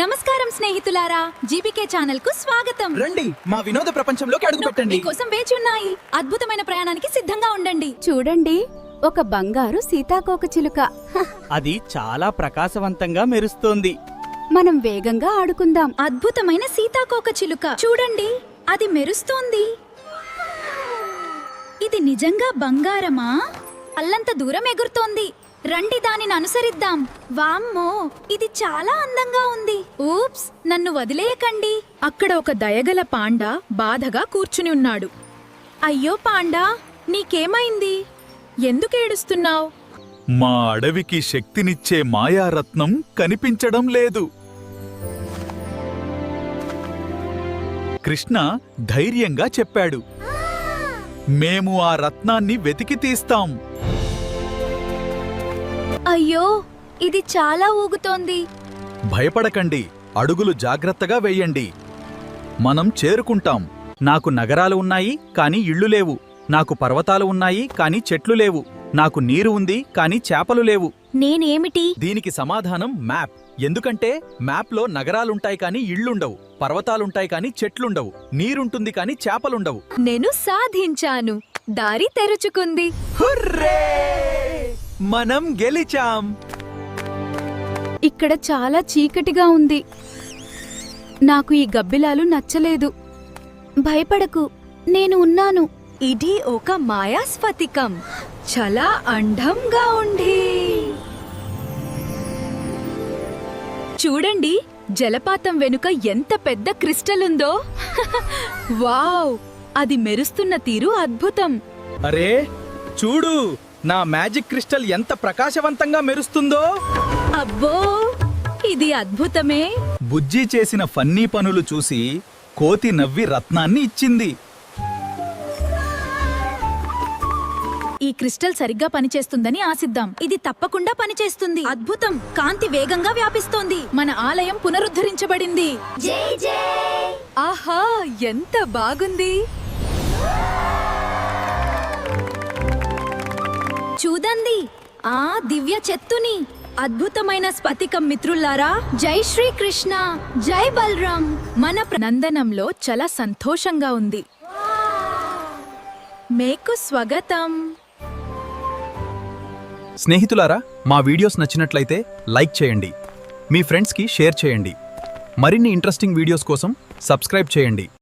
నమస్కారం స్నేహితులారా, GBK channel కు స్వాగతం. రండి మా వినోద ప్రపంచంలోకి అడుగు పెట్టండి. మీకోసం వేచి ఉన్నాయి. అద్భుతమైన ప్రయాణానికి సిద్ధంగా ఉండండి. చూడండి, ఒక బంగారు సీతాకోకచిలుక. అది చాలా ప్రకాశవంతంగా మెరుస్తోంది. మనం వేగంగా ఆడుకుందాం. అద్భుతమైన సీతాకోకచిలుక చూడండి, అది మెరుస్తోంది. ఇది నిజంగా బంగారమా? అల్లంత దూరం ఎగురుతోంది. రండి దానిని అనుసరిద్దాం. వామ్మో, ఇది చాలా అందంగా ఉంది. ఊప్స్, నన్ను వదిలేయకండి. అక్కడ ఒక దయగల పాండా బాధగా కూర్చుని ఉన్నాడు. అయ్యో పాండా, నీకేమైంది? ఎందుకేడుస్తున్నావ్? మా అడవికి శక్తినిచ్చే మాయారత్నం కనిపించడం లేదు. కృష్ణ ధైర్యంగా చెప్పాడు, మేము ఆ రత్నాన్ని వెతికి తీస్తాం. అయ్యో, ఇది చాలా ఊగుతోంది. భయపడకండి, అడుగులు జాగ్రత్తగా వెయ్యండి. మనం చేరుకుంటాం. నాకు నగరాలు ఉన్నాయి, కాని ఇళ్ళు లేవు. నాకు పర్వతాలు ఉన్నాయి, కాని చెట్లు లేవు. నాకు నీరు ఉంది, కాని చేపలు లేవు. నేనేమిటి? దీనికి సమాధానం మ్యాప్. ఎందుకంటే మ్యాప్లో నగరాలుంటాయి కాని ఇళ్లుండవు, పర్వతాలుంటాయి కాని చెట్లుండవు, నీరుంటుంది కాని చేపలుండవు. నేను సాధించాను. దారి తెరుచుకుంది. హుర్రే! మనం గెలిచాం. ఇక్కడ చాలా చీకటిగా ఉంది. నాకు ఈ గబ్బిలాలు నచ్చలేదు. భయపడకు, నేను ఉన్నాను. ఇది ఒక మాయా స్ఫటికం. చాలా అందంగా ఉంది. చూడండి, జలపాతం వెనుక ఎంత పెద్ద క్రిస్టల్ ఉందో. వావ్, అది మెరుస్తున్న తీరు అద్భుతం. అరే చూడు, నా మ్యాజిక్ క్రిస్టల్ ఎంత ప్రకాశవంతంగా మెరుస్తుందో. అబ్బో, ఇది అద్భుతమే. బుజ్జి చేసిన ఫన్నీ పనులు చూసి కోతి నవ్వి రత్నాన్ని ఇచ్చింది. ఈ క్రిస్టల్ సరిగ్గా పనిచేస్తుందని ఆశిద్దాం. ఇది తప్పకుండా పనిచేస్తుంది. అద్భుతం, కాంతి వేగంగా వ్యాపిస్తోంది. మన ఆలయం పునరుద్ధరించబడింది. ఆహా, ఎంత బాగుంది. చూడండి, ఆ దివ్య చెత్తుని. అద్భుతమైన స్ఫటికం మిత్రులారా. జై శ్రీకృష్ణ, జై బలరాం. మన నందనంలో చాలా సంతోషంగా ఉంది. మీకు స్వాగతం. స్నేహితులారా, మా వీడియోస్ నచ్చినట్లయితే లైక్ చేయండి, మీ ఫ్రెండ్స్కి షేర్ చేయండి. మరిన్ని ఇంట్రెస్టింగ్ వీడియోస్ కోసం సబ్స్క్రైబ్ చేయండి.